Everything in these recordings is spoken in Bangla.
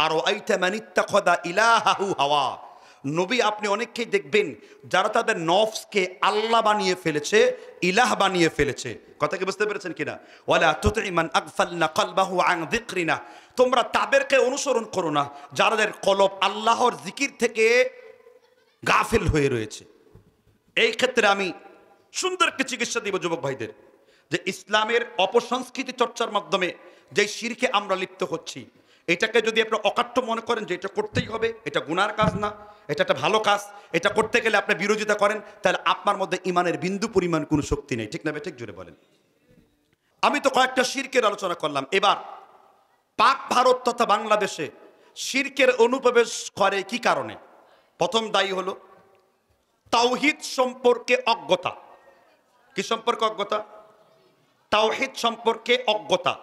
আরো আইতা মান ইত্তাখাযা ইলাহাহু হাওয়া। নবী আপনি অনেককেই দেখবেন যারা তাদের নফসকে আল্লাহ বানিয়ে ফেলেছে, ইলাহ বানিয়ে ফেলেছে। কথা কি বুঝতে পেরেছেন কিনা? ওয়ালা তুতি মান আগফালনা কলবাহু আন যিকরিনা, তোমরা তাদেরকে অনুসরণ করো না যাদের কলব আল্লাহর জিকির থেকে গাফিল হয়ে রয়েছে। এই ক্ষেত্রে আমি সুন্দর একটি চিকিৎসা দিব যুবক ভাইদের, যে ইসলামের অপসংস্কৃতি চর্চার মাধ্যমে যে শিরকে আমরা লিপ্ত হচ্ছি, এটাকে যদি আপনি অকাট্য মনে করেন যে এটা করতেই হবে, এটা গুনার কাজ না, এটা একটা ভালো কাজ, এটা করতে গেলে আপনি বিরোধিতা করেন, তাহলে আপনার মধ্যে ইমানের বিন্দু পরিমাণ কোনো শক্তি নেই। ঠিক না ঠিক জোরে বলেন। আমি তো কয়েকটা শিরকের আলোচনা করলাম। এবার পাক ভারত তথা বাংলাদেশে শিরকের অনুপ্রবেশ করে কি কারণে? প্রথম দায়ী হলো তাওহীদ সম্পর্কে অজ্ঞতা। কি সম্পর্কে অজ্ঞতা? তাওহীদ সম্পর্কে অজ্ঞতা।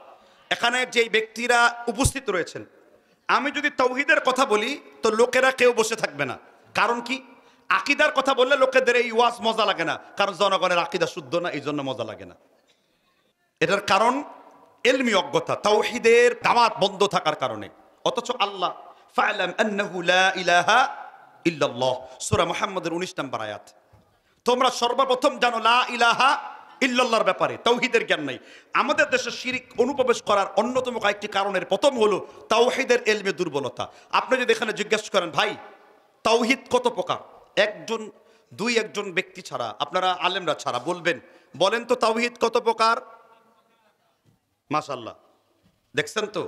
এখানে যে ব্যক্তিরা উপস্থিত রয়েছেন, আমি যদি তাওহীদের কথা বলি তো লোকেরা কেউ বসে থাকবে না। কারণ কি? আকীদার কথা বললে লোকেদের এই ওয়াজ মজা লাগে না, কারণ জনগণের আকীদা শুদ্ধ না, এই জন্য মজা লাগে না। এটার কারণ ইলমি অজ্ঞতা, তাওহীদের দাওয়াত বন্ধ থাকার কারণে। অথচ আল্লাহ ফা'লাম আন্নাহু লা ইলাহা ইল্লাল্লাহ, সূরা মুহাম্মদের 19 নম্বর আয়াত, তোমরা সর্বপ্রথম জানো লা ইলাহা ইল্লাল্লাহর ব্যাপারে। তাওহীদের জ্ঞান নাই। আমাদের দেশে শিরক অনুপ্রবেশ করার অন্যতম কয়েকটি কারণের প্রথম হলো তাওহীদের ইলমে দুর্বলতা। আপনি যদি এখানে জিজ্ঞাসা করেন ভাই তাওহীদ কত প্রকার, একজন ব্যক্তি ছাড়া, আপনারা আলেমরা ছাড়া বলেন তো তাওহীদ কত প্রকার? মাশাআল্লাহ, দেখছেন তো,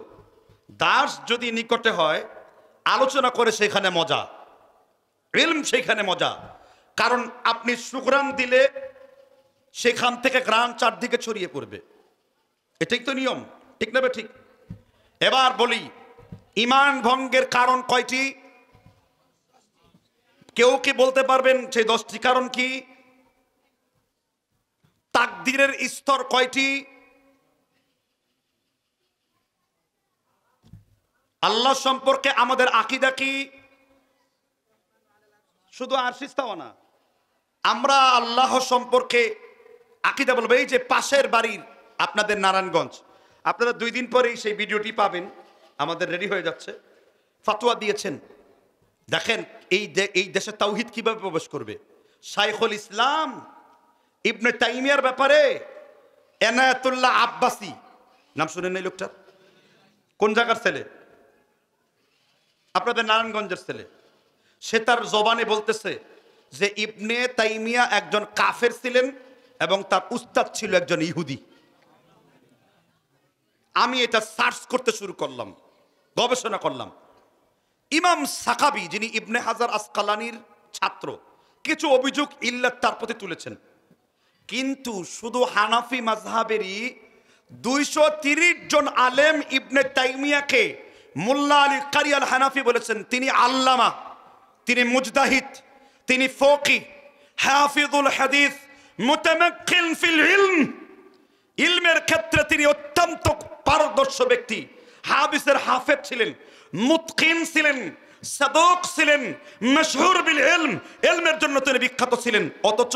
দাস যদি নিকটে হয় আলোচনা করে সেখানে মজা, ইলম সেখানে মজা। কারণ আপনি সুঘ্রাণ দিলে সেখান থেকে ঘ্রাণ চারদিকে ছড়িয়ে পড়বে, এটাই তো নিয়ম। ঠিক না ঠিক? এবার বলি ঈমান ভঙ্গের কারণ কয়টি? কেউ কি বলতে পারবেন সেই 10টি কারণ কি? তাকদীরের স্তর কয়টি? আল্লাহ সম্পর্কে আমাদের আকীদা কি? শুধু আরশ তাওয়া না, আমরা আল্লাহ সম্পর্কে আকীদা বলবো। এই যে পাশের বাড়ির আপনাদের নারায়ণগঞ্জ, আপনারা 2 দিন পরেই সেই ভিডিওটি পাবেন, আমাদের রেডি হয়ে যাচ্ছে, ফতোয়া দিয়েছেন। দেখেন এই দেশে তাওহীদ কিভাবে প্রবেশ করবে। শাইখুল ইসলাম ইবনে তাইমিয়ার ব্যাপারে এনায়েতুল্লাহ আব্বাসী, নাম শুনেন এই লোকটার? কোন জায়গার ছেলে? আপনাদের নারায়ণগঞ্জের ছেলে। সে তার জবানে বলতেছে যে ইবনে তাইমিয়া একজন কাফের ছিলেন এবং তার উস্তাদ ছিল একজন ইহুদি। আমি এটা সার্চ করতে শুরু করলাম, গবেষণা করলাম। ইমাম সাকাবি, যিনি ইবনে হাজার আসকালানির ছাত্র, কিছু অভিযোগ ইল্লাত তার প্রতি তুলেছেন। কিন্তু শুধু হানাফি মাযহাবেরই 230 জন আলেম ইবনে তাইমিয়াকে মোল্লা আলী কারি আল হানাফি বলেছেন তিনি আল্লামা, তিনি মুজতাহিদ, তিনি ফকিহ, হাফিজুল হাদিস, মুতামাক্কিন ফিল ইলম, ইলমের ক্ষেত্রে তিনি অত্যন্ত পারদর্শী ব্যক্তি। হাদিসের হাফেজ ছিলেন, মুতকিন ছিলেন, সাদুক ছিলেন, মাশহুর বিল ইলম, ইলমের জন্য তিনি বিখ্যাত ছিলেন। অথচ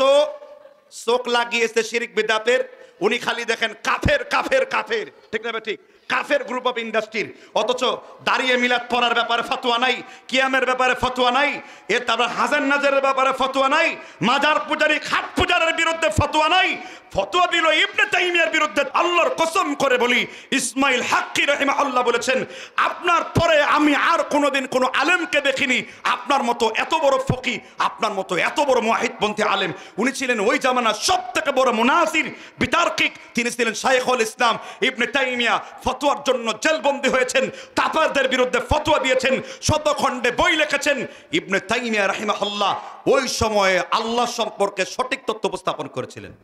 চোখ লাগিয়েছে শিরক বিদআতের। উনি খালি দেখেন কাফের কাফের কাফের। ঠিক না ঠিক? কাফের গ্রুপ অফ ইন্ডাস্ট্রির। অথচ দাঁড়িয়ে মিলাদ পড়ার ব্যাপারে ফতোয়া নাই, কিয়ামের ব্যাপারে ফতোয়া নাই, এর তারপর হাজার নাজারের ব্যাপারে ফতোয়া নাই, মাজার পূজারী খাট পূজারের বিরুদ্ধে ফতোয়া নাই। ফতোয়া দিল ইবনে তাইমিয়ার বিরুদ্ধে। আল্লাহর কসম করে বলি, ইসমাইল হাক্কি রাহিমাহুল্লাহ বলেছেন, আপনার পরে আমি আর কোনোদিন কোনো আলেমকে দেখিনি আপনার মতো এত বড় ফকি, আপনার মতো এত বড় মুআহিদপন্থী আলেম। উনি ছিলেন ওই জামানার সবথেকে বড় মুনাসির, বিতার্কিক। তিনি ছিলেন শাইখুল ইসলাম ইবনে তাইমিয়া। ফতোয়ার জন্য জেলবন্দি হয়েছেন, কাফেরদের বিরুদ্ধে ফতোয়া দিয়েছেন, শতখণ্ডে বই লিখেছেন। ইবনে তাইমিয়া রাহিমাহুল্লাহ ওই সময়ে আল্লাহ সম্পর্কে সঠিক তথ্য উপস্থাপন করেছিলেন।